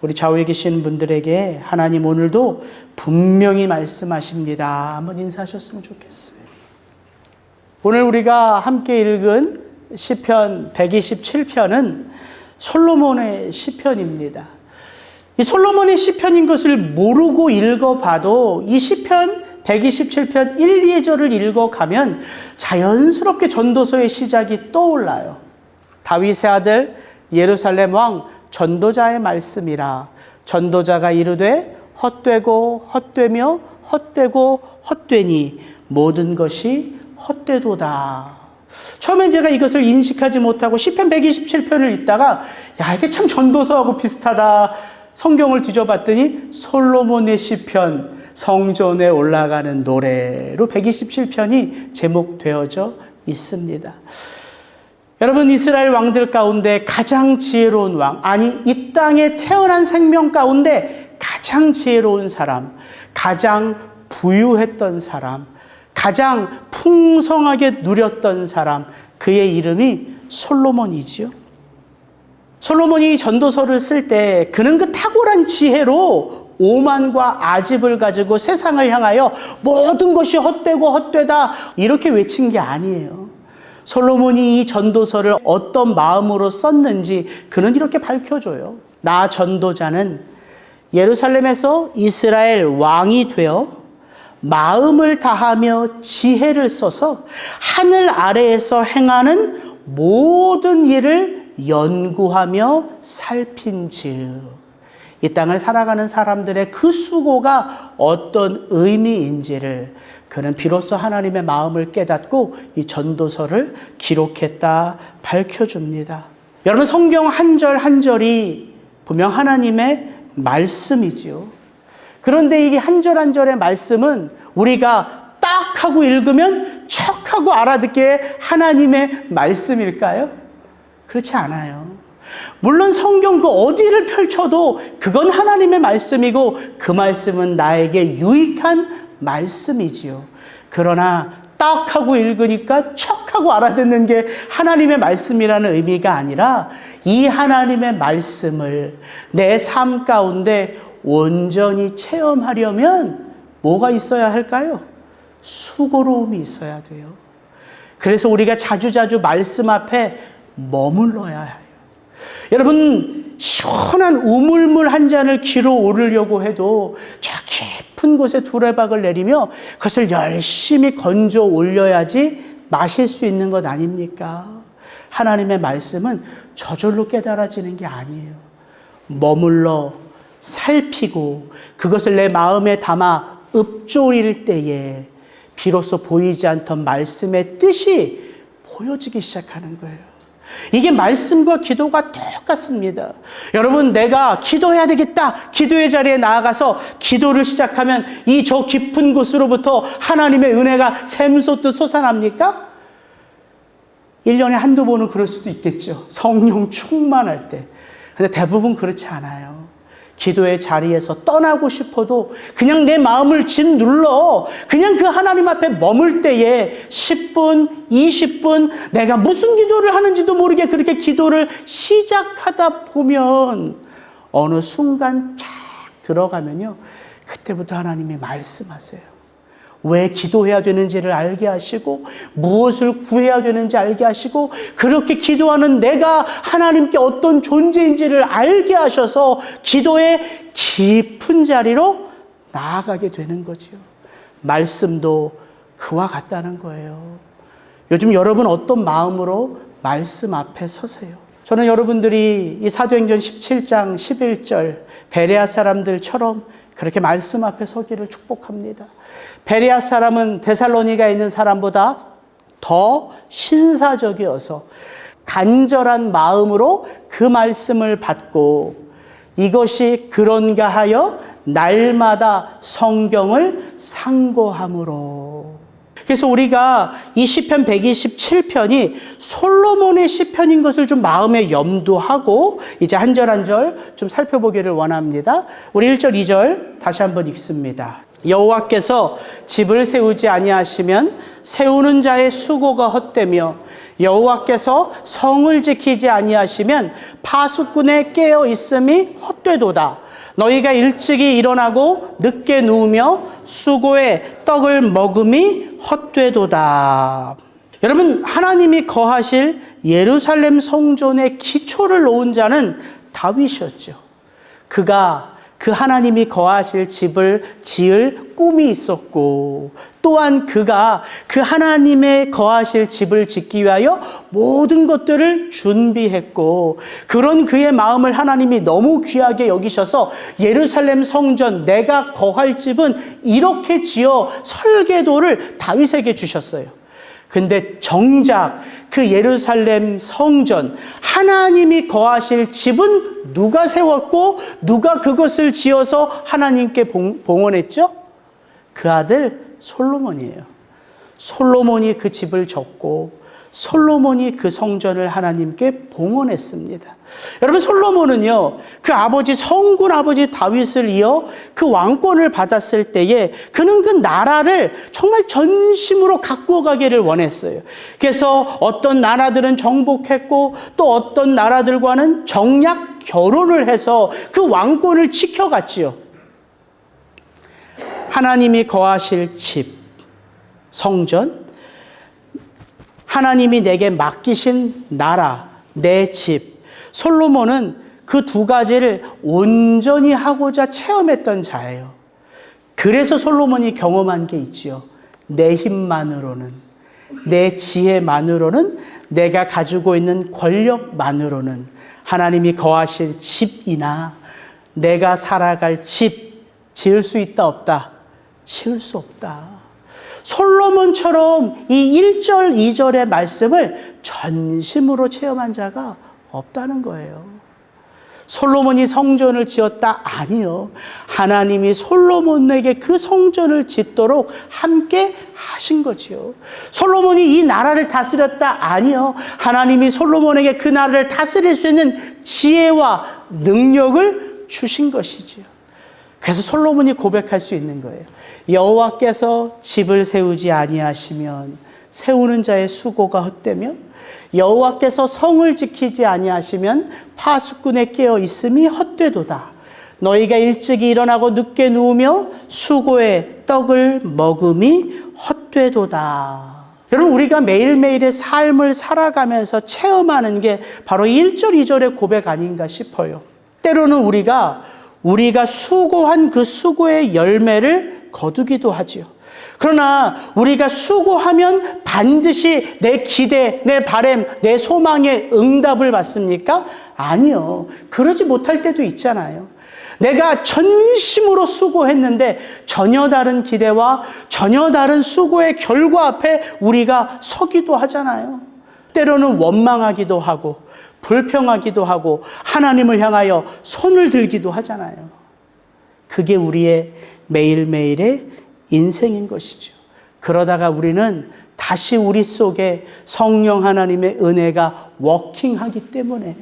우리 좌우에 계시는 분들에게 하나님 오늘도 분명히 말씀하십니다. 한번 인사하셨으면 좋겠어요. 오늘 우리가 함께 읽은 시편 127편은 솔로몬의 시편입니다. 이 솔로몬의 시편인 것을 모르고 읽어봐도 이 시편 127편 1, 2절을 읽어가면 자연스럽게 전도서의 시작이 떠올라요. 다윗의 아들 예루살렘 왕 전도자의 말씀이라. 전도자가 이르되 헛되고 헛되며 헛되고 헛되니 모든 것이 헛되도다. 처음엔 제가 이것을 인식하지 못하고 시편 127편을 읽다가 야, 이게 참 전도서하고 비슷하다. 성경을 뒤져봤더니 솔로몬의 시편, 성전에 올라가는 노래로 127편이 제목되어져 있습니다. 여러분, 이스라엘 왕들 가운데 가장 지혜로운 왕, 아니 이 땅에 태어난 생명 가운데 가장 지혜로운 사람, 가장 부유했던 사람, 가장 풍성하게 누렸던 사람, 그의 이름이 솔로몬이지요. 솔로몬이 전도서를 쓸 때 그는 그 탁월한 지혜로 오만과 아집을 가지고 세상을 향하여 모든 것이 헛되고 헛되다 이렇게 외친 게 아니에요. 솔로몬이 이 전도서를 어떤 마음으로 썼는지 그는 이렇게 밝혀줘요. 나 전도자는 예루살렘에서 이스라엘 왕이 되어 마음을 다하며 지혜를 써서 하늘 아래에서 행하는 모든 일을 연구하며 살핀즉 이 땅을 살아가는 사람들의 그 수고가 어떤 의미인지를 그는 비로소 하나님의 마음을 깨닫고 이 전도서를 기록했다 밝혀줍니다. 여러분, 성경 한 절 한 절이 분명 하나님의 말씀이지요. 그런데 이게 한 절 한 절의 말씀은 우리가 딱 하고 읽으면 척 하고 알아듣게 하나님의 말씀일까요? 그렇지 않아요. 물론 성경 그 어디를 펼쳐도 그건 하나님의 말씀이고 그 말씀은 나에게 유익한 말씀이지요. 그러나 딱 하고 읽으니까 척 하고 알아듣는 게 하나님의 말씀이라는 의미가 아니라 이 하나님의 말씀을 내 삶 가운데 온전히 체험하려면 뭐가 있어야 할까요? 수고로움이 있어야 돼요. 그래서 우리가 자주자주 말씀 앞에 머물러야 해요. 여러분, 시원한 우물물 한 잔을 기로 오르려고 해도 저 깊은 곳에 두레박을 내리며 그것을 열심히 건져 올려야지 마실 수 있는 것 아닙니까? 하나님의 말씀은 저절로 깨달아지는 게 아니에요. 머물러 살피고 그것을 내 마음에 담아 읊조릴 때에 비로소 보이지 않던 말씀의 뜻이 보여지기 시작하는 거예요. 이게 말씀과 기도가 똑같습니다. 여러분, 내가 기도해야 되겠다. 기도의 자리에 나아가서 기도를 시작하면 이 저 깊은 곳으로부터 하나님의 은혜가 샘솟듯 솟아납니까? 1년에 한두 번은 그럴 수도 있겠죠. 성령 충만할 때. 근데 대부분 그렇지 않아요. 기도의 자리에서 떠나고 싶어도 그냥 내 마음을 짓눌러 그냥 그 하나님 앞에 머물 때에 10분, 20분 내가 무슨 기도를 하는지도 모르게 그렇게 기도를 시작하다 보면 어느 순간 쫙 들어가면요. 그때부터 하나님이 말씀하세요. 왜 기도해야 되는지를 알게 하시고 무엇을 구해야 되는지 알게 하시고 그렇게 기도하는 내가 하나님께 어떤 존재인지를 알게 하셔서 기도의 깊은 자리로 나아가게 되는 거죠. 말씀도 그와 같다는 거예요. 요즘 여러분 어떤 마음으로 말씀 앞에 서세요? 저는 여러분들이 이 사도행전 17장 11절 베레아 사람들처럼 그렇게 말씀 앞에 서기를 축복합니다. 베레아 사람은 데살로니가에 있는 사람보다 더 신사적이어서 간절한 마음으로 그 말씀을 받고 이것이 그런가 하여 날마다 성경을 상고함으로. 그래서 우리가 이 시편 127편이 솔로몬의 시편인 것을 좀 마음에 염두하고 이제 한 절 한 절 좀 살펴보기를 원합니다. 우리 1절, 2절 다시 한번 읽습니다. 여호와께서 집을 세우지 아니하시면 세우는 자의 수고가 헛되며 여호와께서 성을 지키지 아니하시면 파수꾼의 깨어 있음이 헛되도다. 너희가 일찍이 일어나고 늦게 누우며 수고의 떡을 먹음이 헛되도다. 여러분, 하나님이 거하실 예루살렘 성전의 기초를 놓은 자는 다윗이었죠. 그가 그 하나님이 거하실 집을 지을 꿈이 있었고, 또한 그가 그 하나님의 거하실 집을 짓기 위하여 모든 것들을 준비했고, 그런 그의 마음을 하나님이 너무 귀하게 여기셔서 예루살렘 성전, 내가 거할 집은 이렇게 지어 설계도를 다윗에게 주셨어요. 근데 정작 그 예루살렘 성전, 하나님이 거하실 집은 누가 세웠고 누가 그것을 지어서 하나님께 봉헌했죠? 그 아들 솔로몬이에요. 솔로몬이 그 집을 졌고 솔로몬이 그 성전을 하나님께 봉헌했습니다. 여러분, 솔로몬은요, 그 아버지 성군 아버지 다윗을 이어 그 왕권을 받았을 때에 그는 그 나라를 정말 전심으로 가꾸어 가기를 원했어요. 그래서 어떤 나라들은 정복했고 또 어떤 나라들과는 정략 결혼을 해서 그 왕권을 지켜갔지요. 하나님이 거하실 집, 성전, 하나님이 내게 맡기신 나라, 내 집. 솔로몬은 그 두 가지를 온전히 하고자 체험했던 자예요. 그래서 솔로몬이 경험한 게 있지요. 내 힘만으로는, 내 지혜만으로는, 내가 가지고 있는 권력만으로는 하나님이 거하실 집이나 내가 살아갈 집 지을 수 있다 없다? 지을 수 없다. 솔로몬처럼 이 1절, 2절의 말씀을 전심으로 체험한 자가 없다는 거예요. 솔로몬이 성전을 지었다? 아니요. 하나님이 솔로몬에게 그 성전을 짓도록 함께 하신 거지요. 솔로몬이 이 나라를 다스렸다? 아니요. 하나님이 솔로몬에게 그 나라를 다스릴 수 있는 지혜와 능력을 주신 것이지요. 그래서 솔로몬이 고백할 수 있는 거예요. 여호와께서 집을 세우지 아니하시면 세우는 자의 수고가 헛되며 여호와께서 성을 지키지 아니하시면 파수꾼의 깨어 있음이 헛되도다. 너희가 일찍 일어나고 늦게 누우며 수고의 떡을 먹음이 헛되도다. 여러분, 우리가 매일매일의 삶을 살아가면서 체험하는 게 바로 1절, 2절의 고백 아닌가 싶어요. 때로는 우리가 수고한 그 수고의 열매를 거두기도 하지요. 그러나 우리가 수고하면 반드시 내 기대, 내 바람, 내 소망의 응답을 받습니까? 아니요. 그러지 못할 때도 있잖아요. 내가 전심으로 수고했는데 전혀 다른 기대와 전혀 다른 수고의 결과 앞에 우리가 서기도 하잖아요. 때로는 원망하기도 하고 불평하기도 하고 하나님을 향하여 손을 들기도 하잖아요. 그게 우리의 매일매일의 인생인 것이죠. 그러다가 우리는 다시 우리 속에 성령 하나님의 은혜가 워킹하기 때문에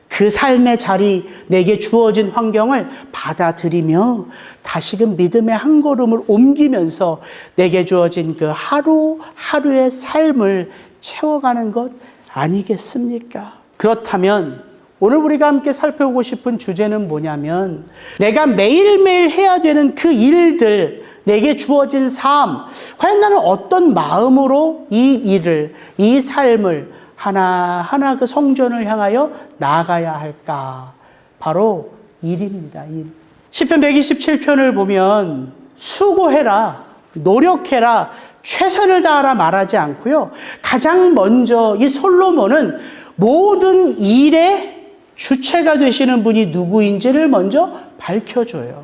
그 삶의 자리, 내게 주어진 환경을 받아들이며 다시금 믿음의 한 걸음을 옮기면서 내게 주어진 그 하루하루의 삶을 채워가는 것 아니겠습니까? 그렇다면 오늘 우리가 함께 살펴보고 싶은 주제는 뭐냐면, 내가 매일매일 해야 되는 그 일들, 내게 주어진 삶, 과연 나는 어떤 마음으로 이 일을, 이 삶을 하나하나 그 성전을 향하여 나아가야 할까? 바로 일입니다. 일. 시편 127편을 보면 수고해라, 노력해라, 최선을 다하라 말하지 않고요. 가장 먼저 이 솔로몬은 모든 일의 주체가 되시는 분이 누구인지를 먼저 밝혀줘요.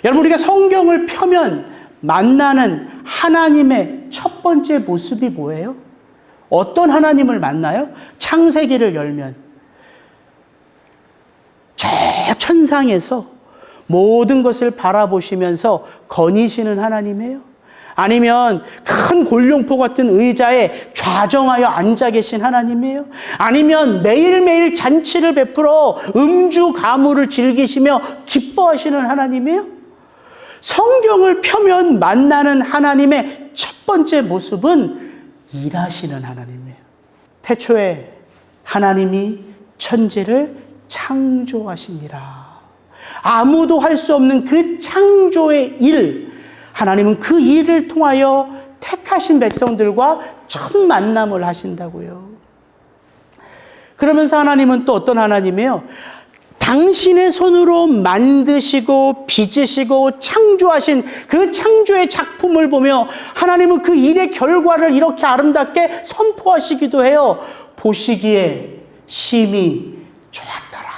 여러분, 우리가 성경을 펴면 만나는 하나님의 첫 번째 모습이 뭐예요? 어떤 하나님을 만나요? 창세기를 열면 저 천상에서 모든 것을 바라보시면서 거니시는 하나님이에요? 아니면 큰 골룡포 같은 의자에 좌정하여 앉아 계신 하나님이에요? 아니면 매일매일 잔치를 베풀어 음주 가무를 즐기시며 기뻐하시는 하나님이에요? 성경을 펴면 만나는 하나님의 첫 번째 모습은 일하시는 하나님이에요. 태초에 하나님이 천지를 창조하시니라. 아무도 할 수 없는 그 창조의 일, 하나님은 그 일을 통하여 택하신 백성들과 첫 만남을 하신다고요. 그러면서 하나님은 또 어떤 하나님이에요? 당신의 손으로 만드시고 빚으시고 창조하신 그 창조의 작품을 보며 하나님은 그 일의 결과를 이렇게 아름답게 선포하시기도 해요. 보시기에 심히 좋았더라.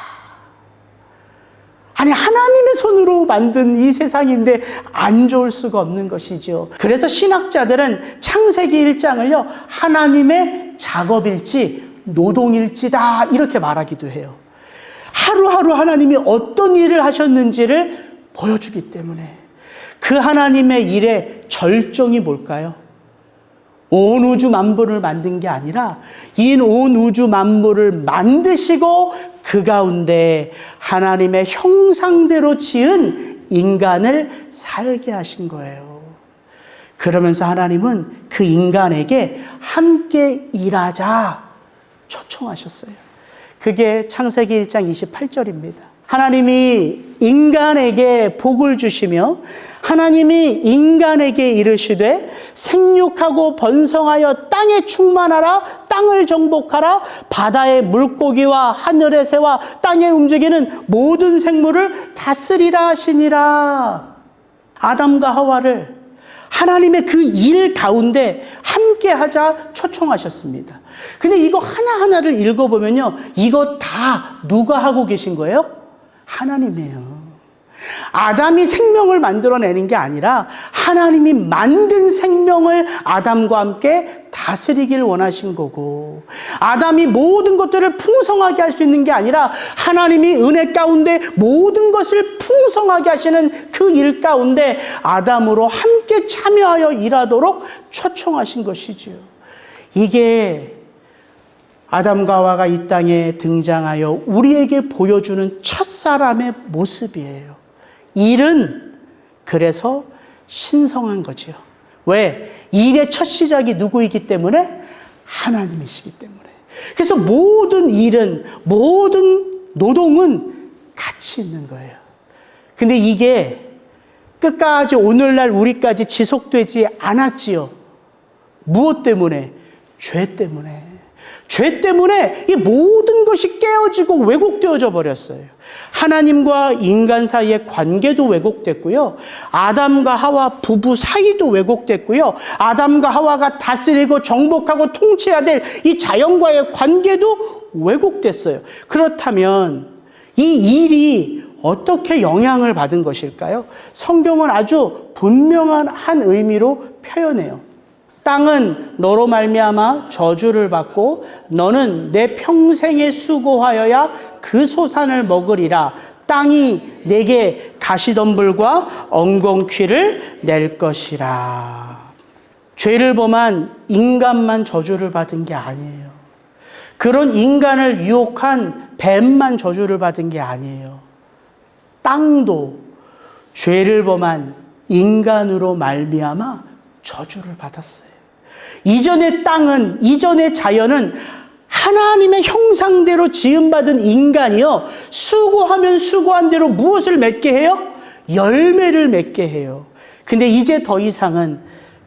아니, 하나님의 손으로 만든 이 세상인데 안 좋을 수가 없는 것이죠. 그래서 신학자들은 창세기 1장을요, 하나님의 작업일지 노동일지다 이렇게 말하기도 해요. 하루하루 하나님이 어떤 일을 하셨는지를 보여주기 때문에 그 하나님의 일의 절정이 뭘까요? 온 우주 만물을 만든 게 아니라 이 온 우주 만물을 만드시고 그 가운데 하나님의 형상대로 지은 인간을 살게 하신 거예요. 그러면서 하나님은 그 인간에게 함께 일하자 초청하셨어요. 그게 창세기 1장 28절입니다. 하나님이 인간에게 복을 주시며 하나님이 인간에게 이르시되 생육하고 번성하여 땅에 충만하라, 땅을 정복하라, 바다의 물고기와 하늘의 새와 땅에 움직이는 모든 생물을 다스리라 하시니라. 아담과 하와를 하나님의 그 일 가운데 함께 하자 초청하셨습니다. 근데 이거 하나하나를 읽어보면요, 이거 다 누가 하고 계신 거예요? 하나님이에요. 아담이 생명을 만들어내는 게 아니라 하나님이 만든 생명을 아담과 함께 다스리길 원하신 거고, 아담이 모든 것들을 풍성하게 할 수 있는 게 아니라 하나님이 은혜 가운데 모든 것을 풍성하게 하시는 그 일 가운데 아담으로 함께 참여하여 일하도록 초청하신 것이지요. 이게 아담과 하와가 이 땅에 등장하여 우리에게 보여주는 첫사람의 모습이에요. 일은 그래서 신성한 거죠. 왜? 일의 첫 시작이 누구이기 때문에? 하나님이시기 때문에. 그래서 모든 일은, 모든 노동은 가치 있는 거예요. 근데 이게 끝까지 오늘날 우리까지 지속되지 않았지요. 무엇 때문에? 죄 때문에. 죄 때문에 이 모든 것이 깨어지고 왜곡되어져 버렸어요. 하나님과 인간 사이의 관계도 왜곡됐고요. 아담과 하와 부부 사이도 왜곡됐고요. 아담과 하와가 다스리고 정복하고 통치해야 될 이 자연과의 관계도 왜곡됐어요. 그렇다면 이 일이 어떻게 영향을 받은 것일까요? 성경은 아주 분명한 한 의미로 표현해요. 땅은 너로 말미암아 저주를 받고 너는 내 평생에 수고하여야 그 소산을 먹으리라. 땅이 내게 가시덤불과 엉겅퀴를 낼 것이라. 죄를 범한 인간만 저주를 받은 게 아니에요. 그런 인간을 유혹한 뱀만 저주를 받은 게 아니에요. 땅도 죄를 범한 인간으로 말미암아 저주를 받았어요. 이전의 땅은, 이전의 자연은 하나님의 형상대로 지음받은 인간이요, 수고하면 수고한 대로 무엇을 맺게 해요? 열매를 맺게 해요. 근데 이제 더 이상은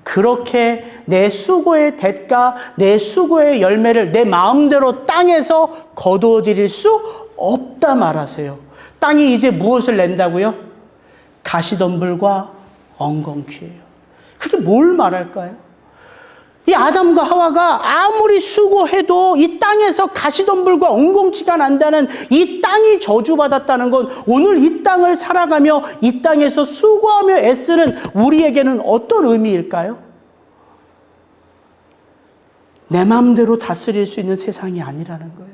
그렇게 내 수고의 대가, 내 수고의 열매를 내 마음대로 땅에서 거두어 드릴 수 없다 말하세요. 땅이 이제 무엇을 낸다고요? 가시덤불과 엉겅퀴예요. 그게 뭘 말할까요? 이 아담과 하와가 아무리 수고해도 이 땅에서 가시덤불과 엉겅퀴가 난다는, 이 땅이 저주받았다는 건 오늘 이 땅을 살아가며 이 땅에서 수고하며 애쓰는 우리에게는 어떤 의미일까요? 내 마음대로 다스릴 수 있는 세상이 아니라는 거예요.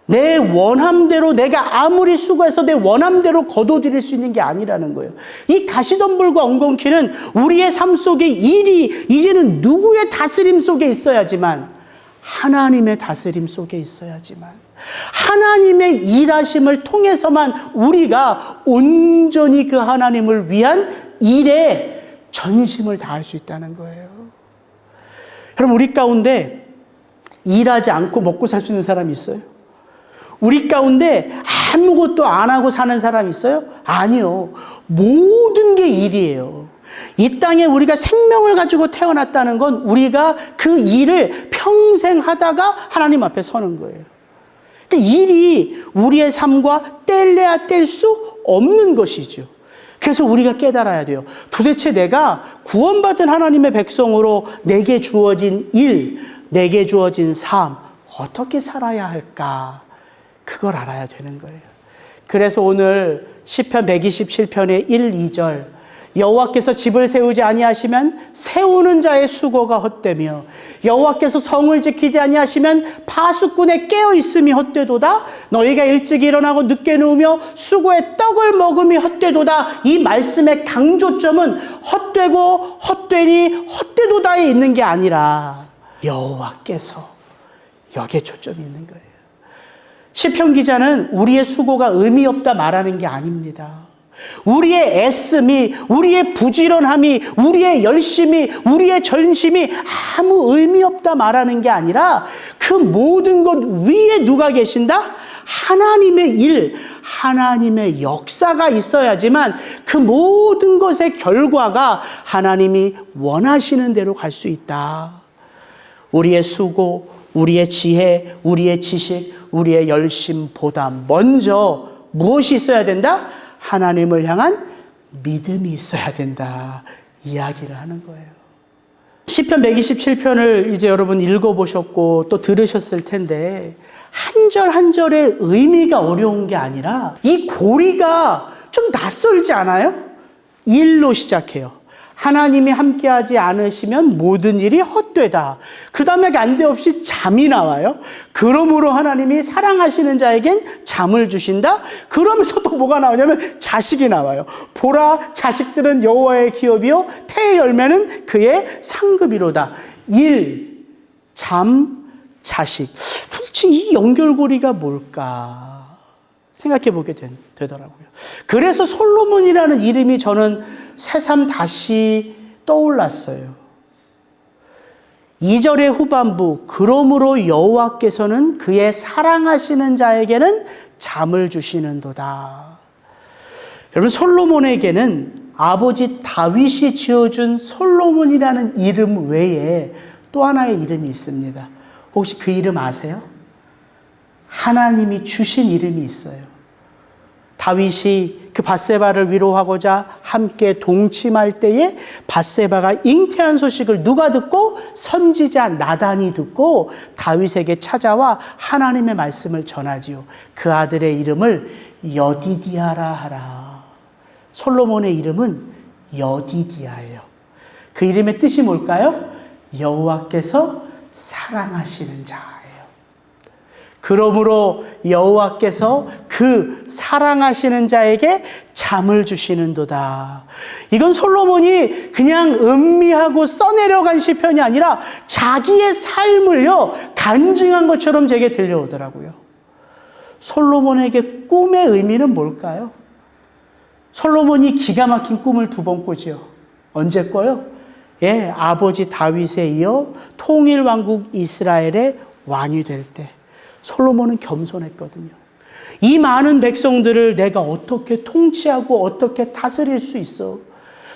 내 원함대로, 내가 아무리 수고해서 내 원함대로 거둬들일 수 있는 게 아니라는 거예요. 이 가시덤불과 엉겅퀴는 우리의 삶 속에 일이 이제는 누구의 다스림 속에 있어야지만 하나님의 다스림 속에 있어야지만, 하나님의 일하심을 통해서만 우리가 온전히 그 하나님을 위한 일에 전심을 다할 수 있다는 거예요. 여러분, 우리 가운데 일하지 않고 먹고 살 수 있는 사람이 있어요? 우리 가운데 아무것도 안 하고 사는 사람이 있어요? 아니요. 모든 게 일이에요. 이 땅에 우리가 생명을 가지고 태어났다는 건 우리가 그 일을 평생 하다가 하나님 앞에 서는 거예요. 일이 우리의 삶과 뗄래야 뗄 수 없는 것이죠. 그래서 우리가 깨달아야 돼요. 도대체 내가 구원받은 하나님의 백성으로 내게 주어진 일, 내게 주어진 삶, 어떻게 살아야 할까? 그걸 알아야 되는 거예요. 그래서 오늘 시편 127편의 1, 2절, 여호와께서 집을 세우지 아니하시면 세우는 자의 수고가 헛되며 여호와께서 성을 지키지 아니하시면 파수꾼의 깨어있음이 헛되도다. 너희가 일찍 일어나고 늦게 누우며 수고의 떡을 먹음이 헛되도다. 이 말씀의 강조점은 헛되고 헛되니 헛되도다에 있는 게 아니라 여호와께서, 여기에 초점이 있는 거예요. 시편 기자는 우리의 수고가 의미 없다 말하는 게 아닙니다. 우리의 애씀이, 우리의 부지런함이, 우리의 열심이, 우리의 전심이 아무 의미 없다 말하는 게 아니라 그 모든 것 위에 누가 계신다? 하나님의 일, 하나님의 역사가 있어야지만 그 모든 것의 결과가 하나님이 원하시는 대로 갈 수 있다. 우리의 수고, 우리의 지혜, 우리의 지식, 우리의 열심보다 먼저 무엇이 있어야 된다? 하나님을 향한 믿음이 있어야 된다. 이야기를 하는 거예요. 시편 127편을 이제 여러분 읽어보셨고 또 들으셨을 텐데 한 절 한 절의 의미가 어려운 게 아니라 이 고리가 좀 낯설지 않아요? 일로 시작해요. 하나님이 함께하지 않으시면 모든 일이 헛되다. 그 다음에 난데없이 잠이 나와요. 그러므로 하나님이 사랑하시는 자에겐 잠을 주신다. 그러면서 또 뭐가 나오냐면 자식이 나와요. 보라, 자식들은 여호와의 기업이요 태의 열매는 그의 상급이로다. 일, 잠, 자식. 도대체 이 연결고리가 뭘까 생각해 보게 되더라고요. 그래서 솔로몬이라는 이름이 저는 새삼 다시 떠올랐어요. 2절의 후반부, 그러므로 여호와께서는 그의 사랑하시는 자에게는 잠을 주시는도다. 여러분, 솔로몬에게는 아버지 다윗이 지어준 솔로몬이라는 이름 외에 또 하나의 이름이 있습니다. 혹시 그 이름 아세요? 하나님이 주신 이름이 있어요. 다윗이 그 밧세바를 위로하고자 함께 동침할 때에 밧세바가 잉태한 소식을 누가 듣고? 선지자 나단이 듣고 다윗에게 찾아와 하나님의 말씀을 전하지요. 그 아들의 이름을 여디디아라 하라. 솔로몬의 이름은 여디디아예요. 그 이름의 뜻이 뭘까요? 여호와께서 사랑하시는 자. 그러므로 여호와께서 그 사랑하시는 자에게 잠을 주시는도다. 이건 솔로몬이 그냥 음미하고 써내려간 시편이 아니라 자기의 삶을요 간증한 것처럼 제게 들려오더라고요. 솔로몬에게 꿈의 의미는 뭘까요? 솔로몬이 기가 막힌 꿈을 2번 꾸지요. 언제 꿔요? 아버지 다윗에 이어 통일왕국 이스라엘의 왕이 될 때. 솔로몬은 겸손했거든요. 이 많은 백성들을 내가 어떻게 통치하고 어떻게 다스릴 수 있어?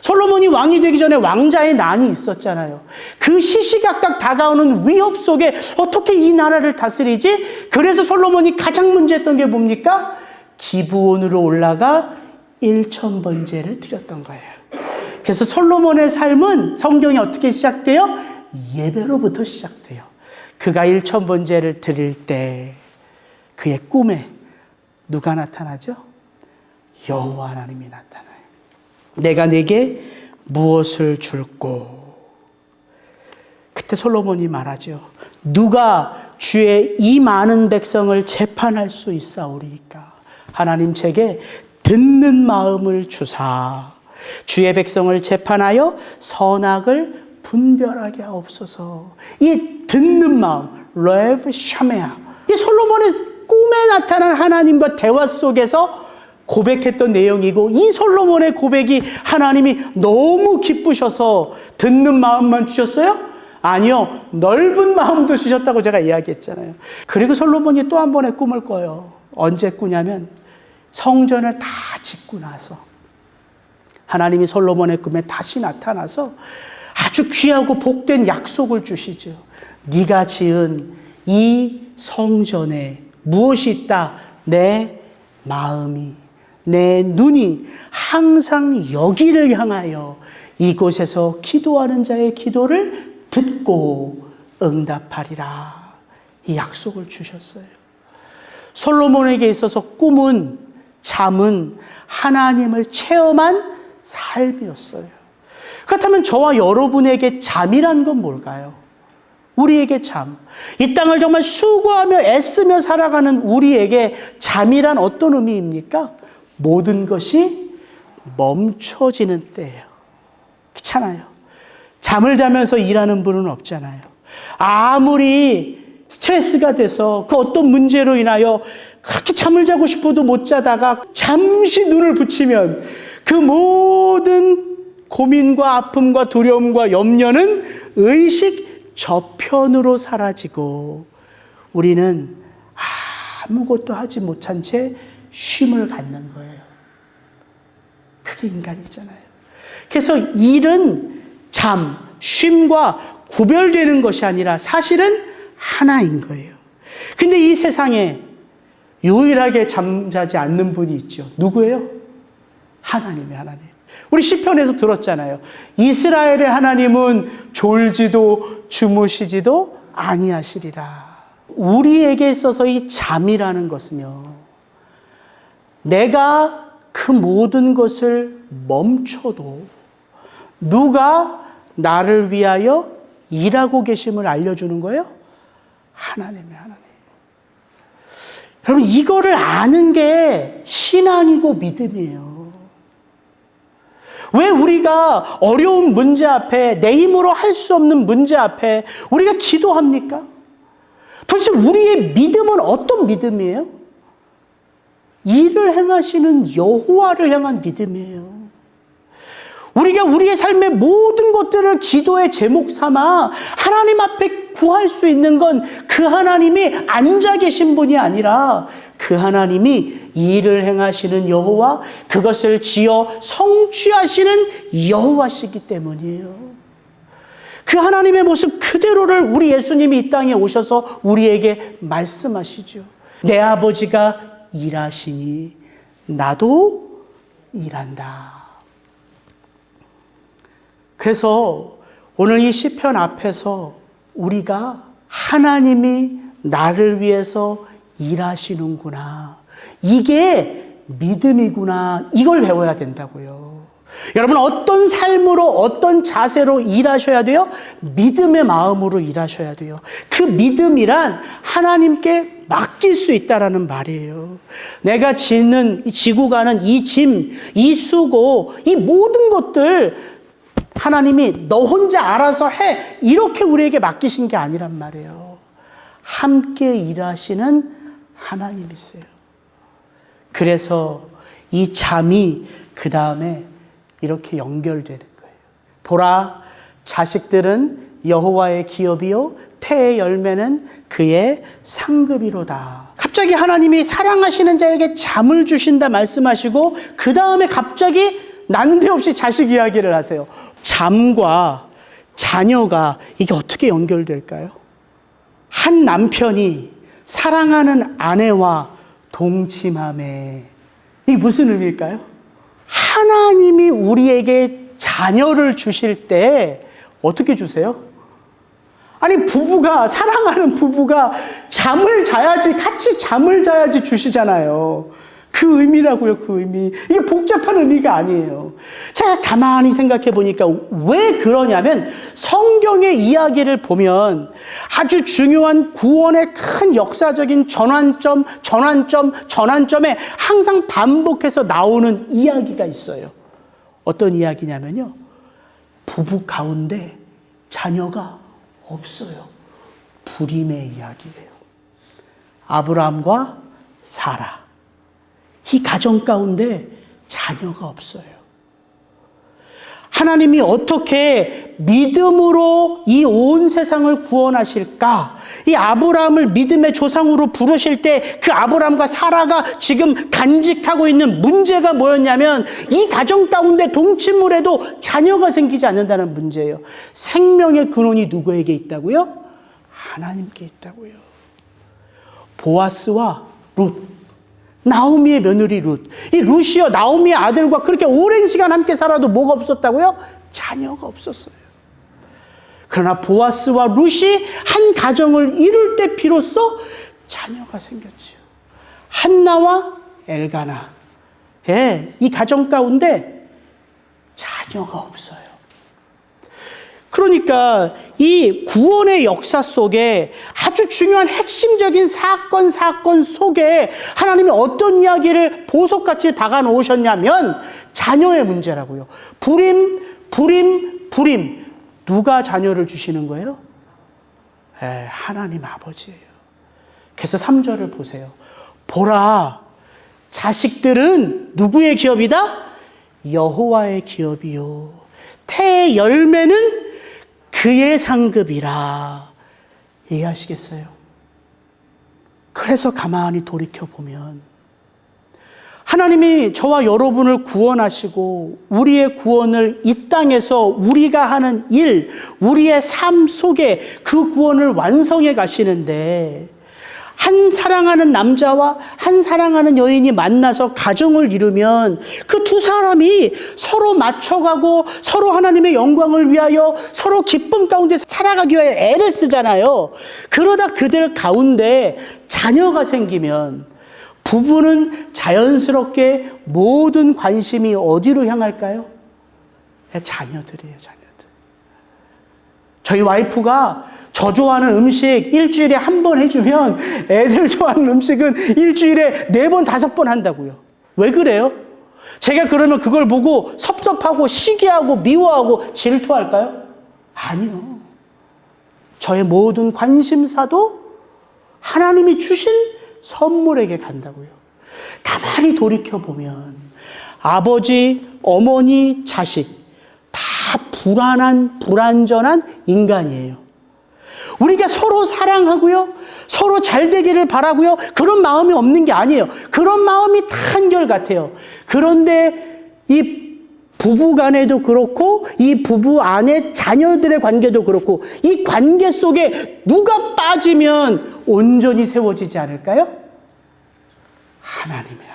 솔로몬이 왕이 되기 전에 왕자의 난이 있었잖아요. 그 시시각각 다가오는 위협 속에 어떻게 이 나라를 다스리지? 그래서 솔로몬이 가장 문제했던 게 뭡니까? 기브온으로 올라가 1000번제를 드렸던 거예요. 그래서 솔로몬의 삶은 성경이 어떻게 시작돼요? 예배로부터 시작돼요. 그가 1000번제를 드릴 때 그의 꿈에 누가 나타나죠? 여호와 하나님이 나타나요. 내가 네게 무엇을 줄꼬? 그때 솔로몬이 말하죠. 누가 주의 이 많은 백성을 재판할 수 있사오리이까? 하나님 제게 듣는 마음을 주사 주의 백성을 재판하여 선악을 분별하게 하옵소서. 이 듣는 마음, 레브 샤메아. 이 솔로몬의 꿈에 나타난 하나님과 대화 속에서 고백했던 내용이고, 이 솔로몬의 고백이 하나님이 너무 기쁘셔서 듣는 마음만 주셨어요? 아니요. 넓은 마음도 주셨다고 제가 이야기했잖아요. 그리고 솔로몬이 또 한 번의 꿈을 꿔요. 언제 꾸냐면 성전을 다 짓고 나서 하나님이 솔로몬의 꿈에 다시 나타나서 아주 귀하고 복된 약속을 주시죠. 네가 지은 이 성전에 무엇이 있다? 내 마음이, 내 눈이 항상 여기를 향하여 이곳에서 기도하는 자의 기도를 듣고 응답하리라. 이 약속을 주셨어요. 솔로몬에게 있어서 꿈은, 잠은 하나님을 체험한 삶이었어요. 그렇다면 저와 여러분에게 잠이란 건 뭘까요? 우리에게 잠. 이 땅을 정말 수고하며 애쓰며 살아가는 우리에게 잠이란 어떤 의미입니까? 모든 것이 멈춰지는 때예요. 그렇잖아요. 잠을 자면서 일하는 분은 없잖아요. 아무리 스트레스가 돼서 그 어떤 문제로 인하여 그렇게 잠을 자고 싶어도 못 자다가 잠시 눈을 붙이면 그 모든 고민과 아픔과 두려움과 염려는 의식 저편으로 사라지고 우리는 아무것도 하지 못한 채 쉼을 갖는 거예요. 그게 인간이잖아요. 그래서 일은 잠, 쉼과 구별되는 것이 아니라 사실은 하나인 거예요. 근데 이 세상에 유일하게 잠자지 않는 분이 있죠. 누구예요? 하나님의 하나님. 우리 시편에서 들었잖아요. 이스라엘의 하나님은 졸지도 주무시지도 아니하시리라. 우리에게 있어서 이 잠이라는 것은요, 내가 그 모든 것을 멈춰도 누가 나를 위하여 일하고 계심을 알려주는 거예요? 하나님의 하나님. 여러분, 이거를 아는 게 신앙이고 믿음이에요. 왜 우리가 어려운 문제 앞에, 내 힘으로 할 수 없는 문제 앞에 우리가 기도합니까? 도대체 우리의 믿음은 어떤 믿음이에요? 일을 행하시는 여호와를 향한 믿음이에요. 우리가 우리의 삶의 모든 것들을 기도의 제목 삼아 하나님 앞에 구할 수 있는 건 그 하나님이 앉아 계신 분이 아니라 그 하나님이 일을 행하시는 여호와, 그것을 지어 성취하시는 여호와시기 때문이에요. 그 하나님의 모습 그대로를 우리 예수님이 이 땅에 오셔서 우리에게 말씀하시죠. 내 아버지가 일하시니 나도 일한다. 그래서 오늘 이 시편 앞에서 우리가 하나님이 나를 위해서 일하시는구나, 이게 믿음이구나, 이걸 배워야 된다고요. 여러분, 어떤 삶으로, 어떤 자세로 일하셔야 돼요? 믿음의 마음으로 일하셔야 돼요. 그 믿음이란 하나님께 맡길 수 있다라는 말이에요. 내가 지고 가는 이 짐, 이 수고, 이 모든 것들 하나님이 너 혼자 알아서 해, 이렇게 우리에게 맡기신 게 아니란 말이에요. 함께 일하시는 하나님이세요. 그래서 이 잠이 그 다음에 이렇게 연결되는 거예요. 보라, 자식들은 여호와의 기업이요 태의 열매는 그의 상급이로다. 갑자기 하나님이 사랑하시는 자에게 잠을 주신다 말씀하시고 그 다음에 갑자기 난데없이 자식 이야기를 하세요. 잠과 자녀가 이게 어떻게 연결될까요? 한 남편이 사랑하는 아내와 동침함에, 이게 무슨 의미일까요? 하나님이 우리에게 자녀를 주실 때 어떻게 주세요? 아니, 사랑하는 부부가 잠을 자야지, 같이 잠을 자야지 주시잖아요. 그 의미라고요, 그 의미. 이게 복잡한 의미가 아니에요. 자, 가만히 생각해 보니까 왜 그러냐면 성경의 이야기를 보면 아주 중요한 구원의 큰 역사적인 전환점에 항상 반복해서 나오는 이야기가 있어요. 어떤 이야기냐면요, 부부 가운데 자녀가 없어요. 불임의 이야기예요. 아브라함과 사라. 이 가정 가운데 자녀가 없어요. 하나님이 어떻게 믿음으로 이 온 세상을 구원하실까? 이 아브라함을 믿음의 조상으로 부르실 때 그 아브라함과 사라가 지금 간직하고 있는 문제가 뭐였냐면 이 가정 가운데 동침물에도 자녀가 생기지 않는다는 문제예요. 생명의 근원이 누구에게 있다고요? 하나님께 있다고요. 보아스와 룻. 나오미의 며느리 룻. 이 룻이요, 나오미의 아들과 그렇게 오랜 시간 함께 살아도 뭐가 없었다고요? 자녀가 없었어요. 그러나 보아스와 룻이 한 가정을 이룰 때 비로소 자녀가 생겼지요. 한나와 엘가나. 예, 이 가정 가운데 자녀가 없어요. 그러니까 이 구원의 역사 속에 아주 중요한 핵심적인 사건 속에 하나님이 어떤 이야기를 보석같이 박아 놓으셨냐면 자녀의 문제라고요. 불임. 누가 자녀를 주시는 거예요? 하나님 아버지예요. 그래서 3절을 보세요. 보라, 자식들은 누구의 기업이다? 여호와의 기업이요. 태의 열매는 그의 상급이라. 이해하시겠어요? 그래서 가만히 돌이켜보면 하나님이 저와 여러분을 구원하시고 우리의 구원을 이 땅에서 우리가 하는 일, 우리의 삶 속에 그 구원을 완성해 가시는데 한 사랑하는 남자와 한 사랑하는 여인이 만나서 가정을 이루면 그 두 사람이 서로 맞춰가고 서로 하나님의 영광을 위하여 서로 기쁨 가운데 살아가기 위하여 애를 쓰잖아요. 그러다 그들 가운데 자녀가 생기면 부부는 자연스럽게 모든 관심이 어디로 향할까요? 자녀들이에요, 자녀들. 저희 와이프가 저 좋아하는 음식 일주일에 한 번 해주면 애들 좋아하는 음식은 일주일에 4번, 5번 한다고요. 왜 그래요? 제가 그러면 그걸 보고 섭섭하고 시기하고 미워하고 질투할까요? 아니요. 저의 모든 관심사도 하나님이 주신 선물에게 간다고요. 가만히 돌이켜보면 아버지, 어머니, 자식 다 불완전한 인간이에요. 우리가 서로 사랑하고요, 서로 잘 되기를 바라고요, 그런 마음이 없는 게 아니에요. 그런 마음이 다 한결같아요. 그런데 이 부부 간에도 그렇고 이 부부 안에 자녀들의 관계도 그렇고 이 관계 속에 누가 빠지면 온전히 세워지지 않을까요? 하나님.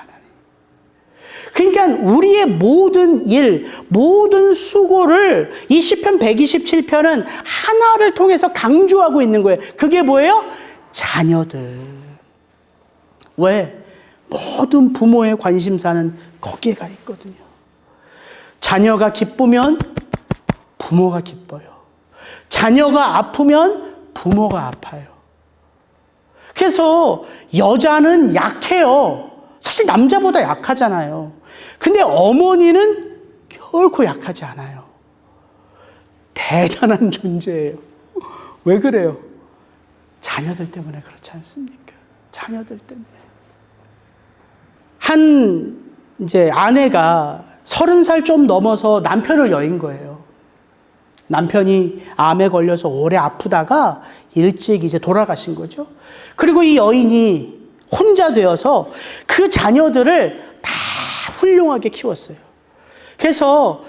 그러니까 우리의 모든 일, 모든 수고를 이 시편 127편은 하나를 통해서 강조하고 있는 거예요. 그게 뭐예요? 자녀들. 왜? 모든 부모의 관심사는 거기에 가 있거든요. 자녀가 기쁘면 부모가 기뻐요. 자녀가 아프면 부모가 아파요. 그래서 여자는 약해요. 사실 남자보다 약하잖아요. 근데 어머니는 결코 약하지 않아요. 대단한 존재예요. 왜 그래요? 자녀들 때문에 그렇지 않습니까? 자녀들 때문에. 이제 아내가 30살 좀 넘어서 남편을 여인 거예요. 남편이 암에 걸려서 오래 아프다가 일찍 이제 돌아가신 거죠. 그리고 이 여인이 혼자 되어서 그 자녀들을 다 훌륭하게 키웠어요. 그래서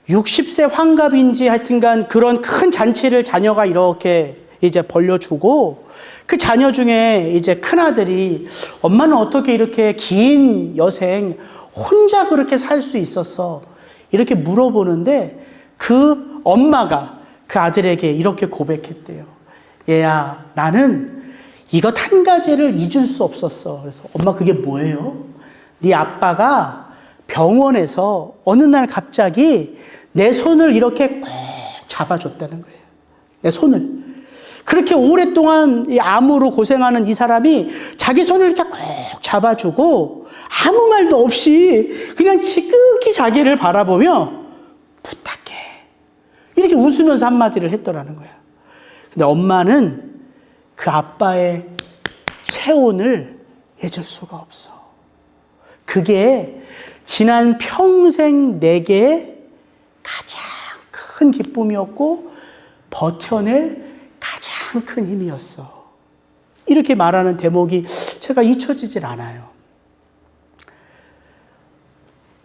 60세 환갑인지 하여튼간 그런 큰 잔치를 자녀가 이렇게 이제 벌려주고 그 자녀 중에 이제 큰아들이 엄마는 어떻게 이렇게 긴 여생 혼자 그렇게 살 수 있었어? 이렇게 물어보는데 그 엄마가 그 아들에게 이렇게 고백했대요. 얘야, 나는 이것 한 가지를 잊을 수 없었어. 그래서 엄마 그게 뭐예요? 네 아빠가 병원에서 어느 날 갑자기 내 손을 이렇게 꼭 잡아줬다는 거예요. 내 손을. 그렇게 오랫동안 이 암으로 고생하는 이 사람이 자기 손을 이렇게 꼭 잡아주고 아무 말도 없이 그냥 지극히 자기를 바라보며 부탁해. 이렇게 웃으면서 한마디를 했더라는 거야. 근데 엄마는 그 아빠의 체온을 잊을 수가 없어. 그게 지난 평생 내게 가장 큰 기쁨이었고 버텨낼 가장 큰 힘이었어. 이렇게 말하는 대목이 제가 잊혀지질 않아요.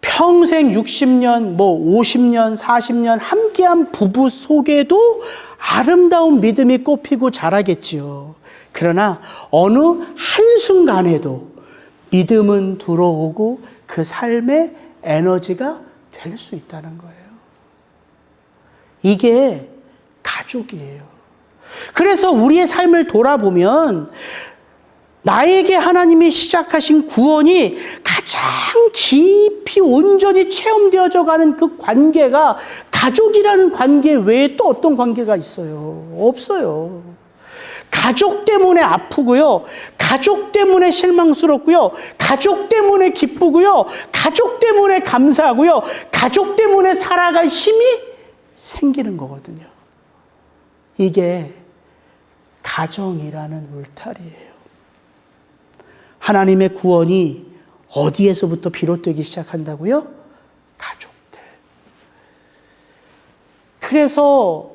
평생 60년, 50년, 40년 함께한 부부 속에도 아름다운 믿음이 꽃피고 자라겠지요. 그러나 어느 한순간에도 믿음은 들어오고 그 삶의 에너지가 될 수 있다는 거예요. 이게 가족이에요. 그래서 우리의 삶을 돌아보면 나에게 하나님이 시작하신 구원이 가장 깊이 온전히 체험되어져 가는 그 관계가 가족이라는 관계 외에 또 어떤 관계가 있어요? 없어요. 가족 때문에 아프고요. 가족 때문에 실망스럽고요. 가족 때문에 기쁘고요. 가족 때문에 감사하고요. 가족 때문에 살아갈 힘이 생기는 거거든요. 이게 가정이라는 울타리예요. 하나님의 구원이 어디에서부터 비롯되기 시작한다고요? 가족들. 그래서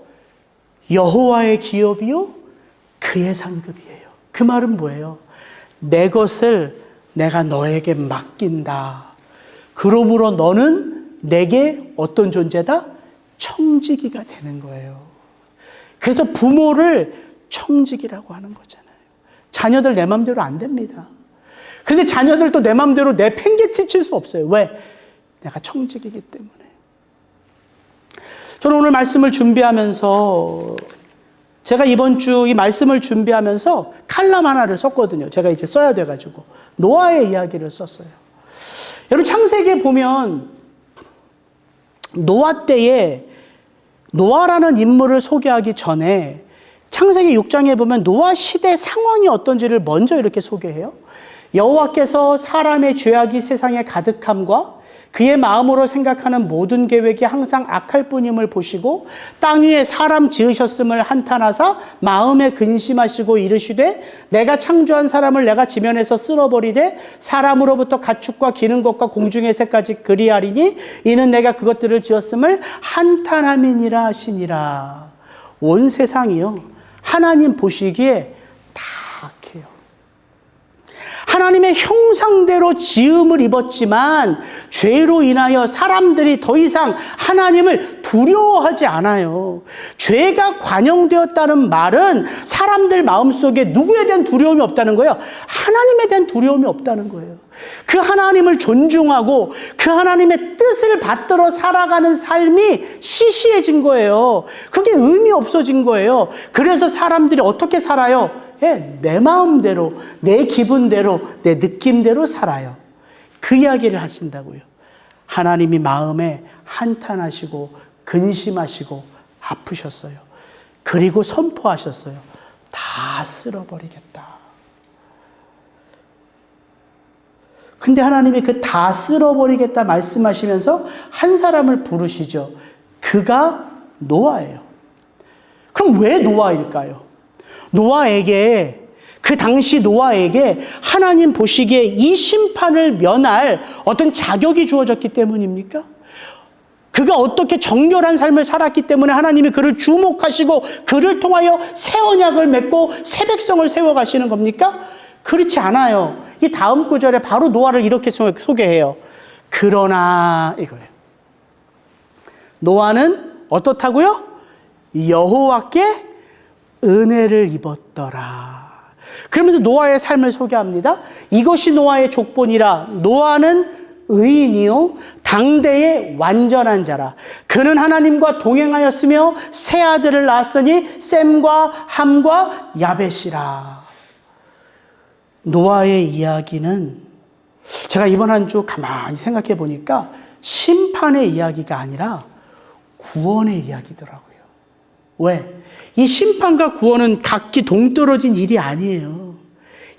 여호와의 기업이요 그의 상급이에요. 그 말은 뭐예요? 내 것을 내가 너에게 맡긴다. 그러므로 너는 내게 어떤 존재다? 청지기가 되는 거예요. 그래서 부모를 청지기라고 하는 거잖아요. 자녀들 내 맘대로 안 됩니다. 그런데 자녀들도 내 맘대로 내 팽개치 칠 수 없어요. 왜? 내가 청지기이기 때문에. 저는 오늘 말씀을 준비하면서 제가 이번 주 이 말씀을 준비하면서 칼럼 하나를 썼거든요. 제가 이제 써야 돼가지고 노아의 이야기를 썼어요. 여러분 창세기에 보면 노아 때에 노아라는 인물을 소개하기 전에 창세기 6장에 보면 노아 시대 상황이 어떤지를 먼저 이렇게 소개해요. 여호와께서 사람의 죄악이 세상에 가득함과 그의 마음으로 생각하는 모든 계획이 항상 악할 뿐임을 보시고 땅 위에 사람 지으셨음을 한탄하사 마음에 근심하시고 이르시되 내가 창조한 사람을 내가 지면에서 쓸어버리되 사람으로부터 가축과 기는 것과 공중의 새까지 그리하리니 이는 내가 그것들을 지었음을 한탄함이니라 하시니라. 온 세상이요 하나님 보시기에 다 악해요. 하나님의 형상대로 지음을 입었지만 죄로 인하여 사람들이 더 이상 하나님을 두려워하지 않아요. 죄가 관영되었다는 말은 사람들 마음속에 누구에 대한 두려움이 없다는 거예요. 하나님에 대한 두려움이 없다는 거예요. 그 하나님을 존중하고 그 하나님의 뜻을 받들어 살아가는 삶이 시시해진 거예요. 그게 의미 없어진 거예요. 그래서 사람들이 어떻게 살아요? 내 마음대로, 내 기분대로, 내 느낌대로 살아요. 그 이야기를 하신다고요. 하나님이 마음에 한탄하시고 근심하시고 아프셨어요. 그리고 선포하셨어요. 다 쓸어버리겠다. 근데 하나님이 그 다 쓸어버리겠다 말씀하시면서 한 사람을 부르시죠. 그가 노아예요. 그럼 왜 노아일까요? 노아에게 그 당시 노아에게 하나님 보시기에 이 심판을 면할 어떤 자격이 주어졌기 때문입니까? 그가 어떻게 정결한 삶을 살았기 때문에 하나님이 그를 주목하시고 그를 통하여 새 언약을 맺고 새 백성을 세워가시는 겁니까? 그렇지 않아요. 이 다음 구절에 바로 노아를 이렇게 소개해요. 그러나 이거예요. 노아는 어떻다고요? 여호와께 은혜를 입었더라. 그러면서 노아의 삶을 소개합니다. 이것이 노아의 족본이라. 노아는 의인이요 당대의 완전한 자라. 그는 하나님과 동행하였으며 세 아들을 낳았으니 셈과 함과 야벳이라. 노아의 이야기는 제가 이번 한 주 가만히 생각해 보니까 심판의 이야기가 아니라 구원의 이야기더라고요. 왜? 이 심판과 구원은 각기 동떨어진 일이 아니에요.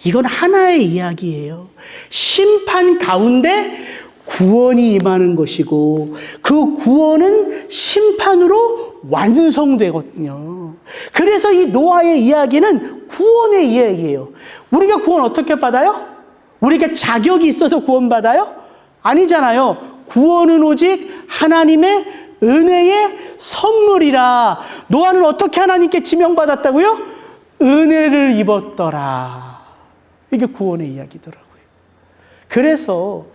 이건 하나의 이야기예요. 심판 가운데 구원이 임하는 것이고 그 구원은 심판으로 완성되거든요. 그래서 이 노아의 이야기는 구원의 이야기예요. 우리가 구원 어떻게 받아요? 우리가 자격이 있어서 구원받아요? 아니잖아요. 구원은 오직 하나님의 은혜의 선물이라. 노아는 어떻게 하나님께 지명받았다고요? 은혜를 입었더라. 이게 구원의 이야기더라고요. 그래서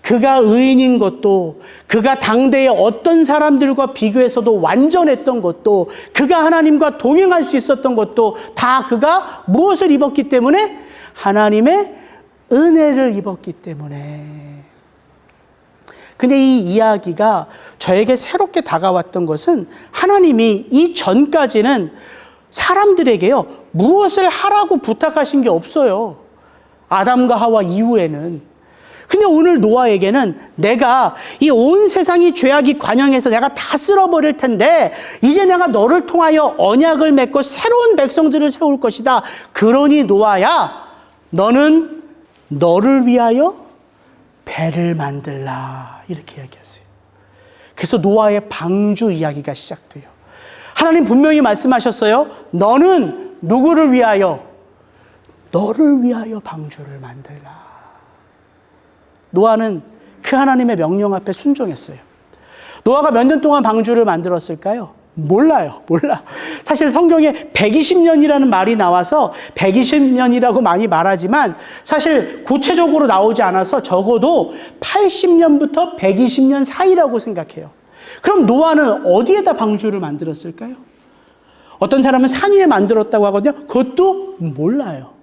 그가 의인인 것도, 그가 당대의 어떤 사람들과 비교해서도 완전했던 것도, 그가 하나님과 동행할 수 있었던 것도 다 그가 무엇을 입었기 때문에? 하나님의 은혜를 입었기 때문에. 근데 이 이야기가 저에게 새롭게 다가왔던 것은 하나님이 이전까지는 사람들에게요, 무엇을 하라고 부탁하신 게 없어요. 아담과 하와 이후에는. 근데 오늘 노아에게는 내가 이 온 세상이 죄악이 관영해서 내가 다 쓸어버릴 텐데 이제 내가 너를 통하여 언약을 맺고 새로운 백성들을 세울 것이다. 그러니 노아야, 너는 너를 위하여 배를 만들라. 이렇게 이야기하세요. 그래서 노아의 방주 이야기가 시작돼요. 하나님 분명히 말씀하셨어요. 너는 누구를 위하여? 너를 위하여 방주를 만들라. 노아는 그 하나님의 명령 앞에 순종했어요. 노아가 몇 년 동안 방주를 만들었을까요? 몰라요. 몰라. 사실 성경에 120년이라는 말이 나와서 120년이라고 많이 말하지만 사실 구체적으로 나오지 않아서 적어도 80년부터 120년 사이라고 생각해요. 그럼 노아는 어디에다 방주를 만들었을까요? 어떤 사람은 산 위에 만들었다고 하거든요. 그것도 몰라요.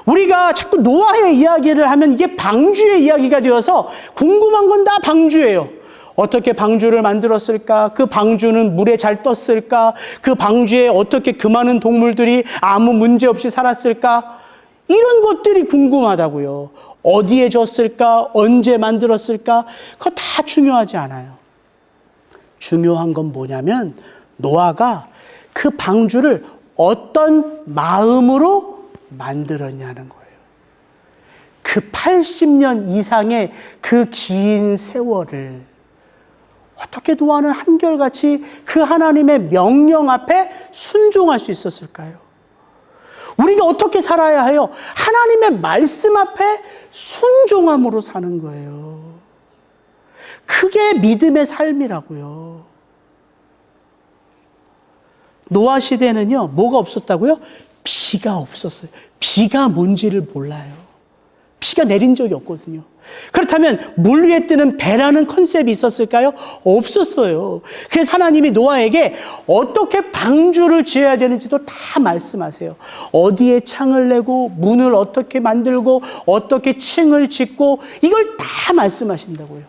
우리가 자꾸 노아의 이야기를 하면 이게 방주의 이야기가 되어서 궁금한 건 다 방주예요. 어떻게 방주를 만들었을까? 그 방주는 물에 잘 떴을까? 그 방주에 어떻게 그 많은 동물들이 아무 문제 없이 살았을까? 이런 것들이 궁금하다고요. 어디에 졌을까? 언제 만들었을까? 그거 다 중요하지 않아요. 중요한 건 뭐냐면 노아가 그 방주를 어떤 마음으로 만들었냐는 거예요. 그 80년 이상의 그 긴 세월을 어떻게 노아는 한결같이 그 하나님의 명령 앞에 순종할 수 있었을까요? 우리가 어떻게 살아야 해요? 하나님의 말씀 앞에 순종함으로 사는 거예요. 그게 믿음의 삶이라고요. 노아 시대는요, 뭐가 없었다고요? 비가 없었어요. 비가 뭔지를 몰라요. 비가 내린 적이 없거든요. 그렇다면 물 위에 뜨는 배라는 컨셉이 있었을까요? 없었어요. 그래서 하나님이 노아에게 어떻게 방주를 지어야 되는지도 다 말씀하세요. 어디에 창을 내고 문을 어떻게 만들고 어떻게 층을 짓고 이걸 다 말씀하신다고요.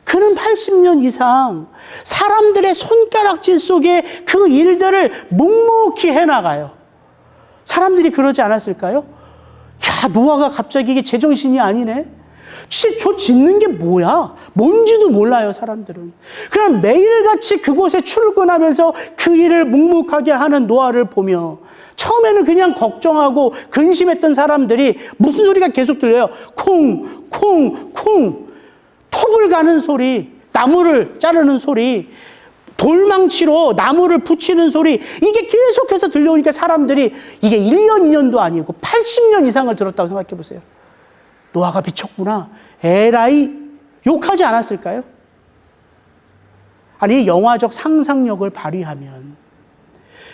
그는 80년 이상 사람들의 손가락질 속에 그 일들을 묵묵히 해나가요. 사람들이 그러지 않았을까요? 야, 노아가 갑자기 이게 제정신이 아니네? 저 짓는 게 뭐야? 뭔지도 몰라요, 사람들은. 그럼 매일같이 그곳에 출근하면서 그 일을 묵묵하게 하는 노아를 보며 처음에는 그냥 걱정하고 근심했던 사람들이 무슨 소리가 계속 들려요? 콩, 콩, 콩. 톱을 가는 소리, 나무를 자르는 소리, 돌망치로 나무를 붙이는 소리, 이게 계속해서 들려오니까 사람들이 이게 1년, 2년도 아니고 80년 이상을 들었다고 생각해 보세요. 노아가 미쳤구나. 에라이, 욕하지 않았을까요? 아니, 영화적 상상력을 발휘하면.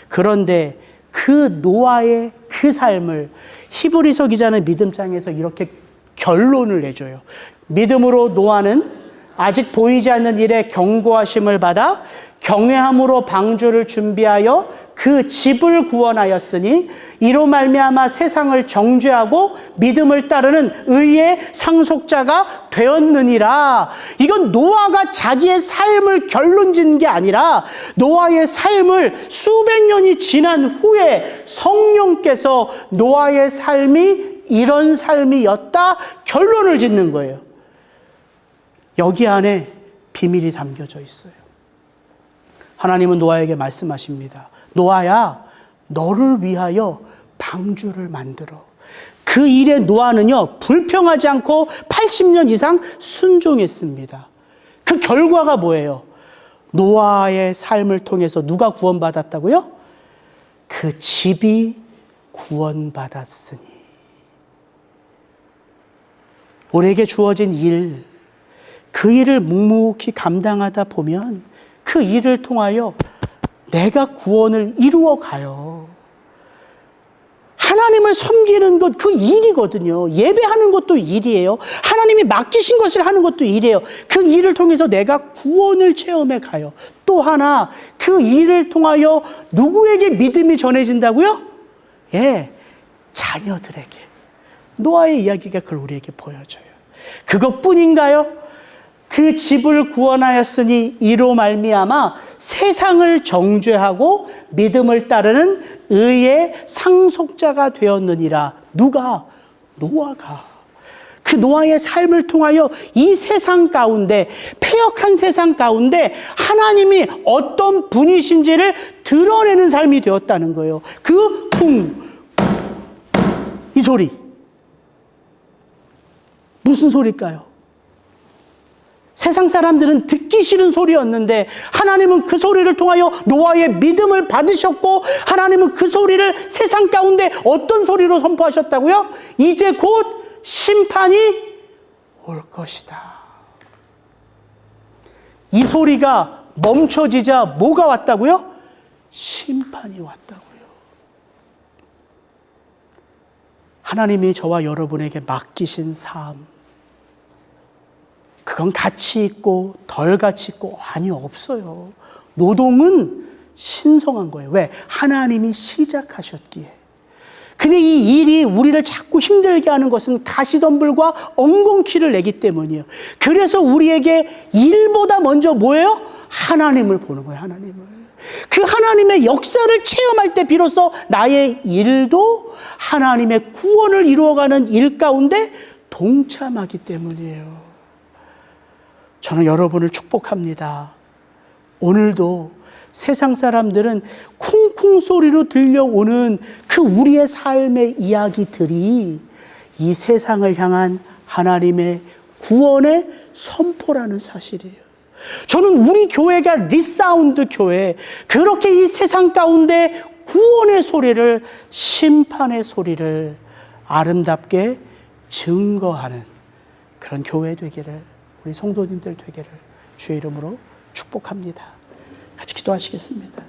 그런데 그 노아의 그 삶을 히브리서 기자는 믿음장에서 이렇게 결론을 내줘요. 믿음으로 노아는 아직 보이지 않는 일에 경고하심을 받아 경외함으로 방주를 준비하여 그 집을 구원하였으니 이로 말미암아 세상을 정죄하고 믿음을 따르는 의의 상속자가 되었느니라. 이건 노아가 자기의 삶을 결론짓는 게 아니라 노아의 삶을 수백 년이 지난 후에 성령께서 노아의 삶이 이런 삶이었다 결론을 짓는 거예요. 여기 안에 비밀이 담겨져 있어요. 하나님은 노아에게 말씀하십니다. 노아야, 너를 위하여 방주를 만들어. 그 일에 노아는요, 불평하지 않고 80년 이상 순종했습니다. 그 결과가 뭐예요? 노아의 삶을 통해서 누가 구원받았다고요? 그 집이 구원받았으니. 우리에게 주어진 일, 그 일을 묵묵히 감당하다 보면 그 일을 통하여 내가 구원을 이루어 가요. 하나님을 섬기는 것, 그 일이거든요. 예배하는 것도 일이에요. 하나님이 맡기신 것을 하는 것도 일이에요. 그 일을 통해서 내가 구원을 체험해 가요. 또 하나, 그 일을 통하여 누구에게 믿음이 전해진다고요? 예, 자녀들에게. 노아의 이야기가 그걸 우리에게 보여줘요. 그것뿐인가요? 그 집을 구원하였으니 이로 말미암아 세상을 정죄하고 믿음을 따르는 의의 상속자가 되었느니라. 누가? 노아가. 그 노아의 삶을 통하여 이 세상 가운데, 패역한 세상 가운데 하나님이 어떤 분이신지를 드러내는 삶이 되었다는 거예요. 그 쿵, 이 소리. 무슨 소리일까요? 세상 사람들은 듣기 싫은 소리였는데 하나님은 그 소리를 통하여 노아의 믿음을 받으셨고, 하나님은 그 소리를 세상 가운데 어떤 소리로 선포하셨다고요? 이제 곧 심판이 올 것이다. 이 소리가 멈춰지자 뭐가 왔다고요? 심판이 왔다고요. 하나님이 저와 여러분에게 맡기신 삶, 그건 가치 있고 덜 가치 있고 아니 없어요. 노동은 신성한 거예요. 왜? 하나님이 시작하셨기에. 근데 이 일이 우리를 자꾸 힘들게 하는 것은 가시덤불과 엉겅퀴를 내기 때문이에요. 그래서 우리에게 일보다 먼저 뭐예요? 하나님을 보는 거예요. 하나님을. 그 하나님의 역사를 체험할 때 비로소 나의 일도 하나님의 구원을 이루어가는 일 가운데 동참하기 때문이에요. 저는 여러분을 축복합니다. 오늘도 세상 사람들은 쿵쿵 소리로 들려오는 그 우리의 삶의 이야기들이 이 세상을 향한 하나님의 구원의 선포라는 사실이에요. 저는 우리 교회가 리사운드 교회, 그렇게 이 세상 가운데 구원의 소리를, 심판의 소리를 아름답게 증거하는 그런 교회 되기를, 우리 성도님들 되기를 주의 이름으로 축복합니다. 같이 기도하시겠습니다.